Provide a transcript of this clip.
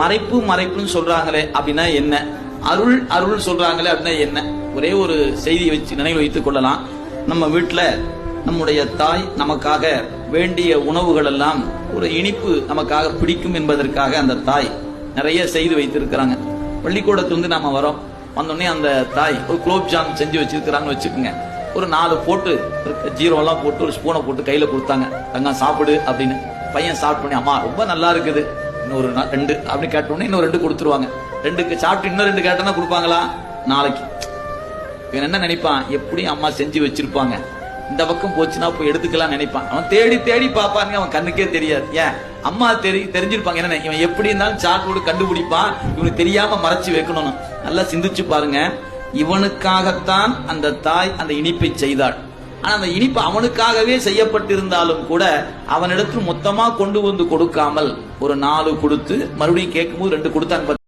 மறைப்பு மறைப்புன்னு சொல்றாங்களே அப்படின்னா என்ன, அருள் அருள் சொல்றாங்களே அப்படின்னா என்ன? ஒரே ஒரு செய்தியை வச்சு நினைவில் வைத்துக் கொள்ளலாம். நம்ம வீட்டுல நம்முடைய தாய் நமக்காக வேண்டிய உணவுகள் எல்லாம் ஒரு இனிப்பு நமக்காக பிடிக்கும் என்பதற்காக அந்த தாய் நிறைய செய்து வைத்திருக்கிறாங்க. பள்ளிக்கூடத்திலிருந்து நாம வரோம், வந்தோடனே அந்த தாய் ஒரு குலோப் ஜாம் செஞ்சு வச்சிருக்கிறாங்கன்னு வச்சுக்கோங்க. ஒரு 4 போட்டு ஜீரோலாம் போட்டு ஒரு ஸ்பூனை போட்டு கையில கொடுத்தாங்க, தங்க சாப்பிடு அப்படின்னு. பையன் சாப்பிட்டு, அம்மா ரொம்ப நல்லா இருக்குது, இன்னொரு 2 அப்படின்னு கேட்டோடனே இன்னொரு 2 கொடுத்துருவாங்க. 2க்கு சாப்பிட்டு இன்னும் 2 கேட்டனா கொடுப்பாங்களா? நாளைக்கு இவன் என்ன நினைப்பான், எப்படி அம்மா செஞ்சு வச்சிருப்பாங்க, இந்த பக்கம் போச்சுன்னா போய் எடுத்துக்கலாம் நினைப்பான். அவன் தேடி தேடி பார்ப்பாங்க, அவன் கண்ணுக்கே தெரியாது. ஏன் அம்மா தெரிஞ்சிருப்பாங்க, என்ன இவன் எப்படி இருந்தாலும் சாப்பிட்டு கண்டுபிடிப்பான், இவனுக்கு தெரியாம மறைச்சு வைக்கணும்னு. நல்லா சிந்திச்சு பாருங்க. இவனுக்காகத்தான் அந்த தாய் அந்த இனிப்பை செய்தாள். ஆனா அந்த இனிப்பு அவனுக்காகவே செய்யப்பட்டிருந்தாலும் கூட அவனிடத்தில் மொத்தமா கொண்டு வந்து கொடுக்காமல் ஒரு 4 கொடுத்து மறுபடியும் கேட்கும்போது 2 கொடுத்தாங்க.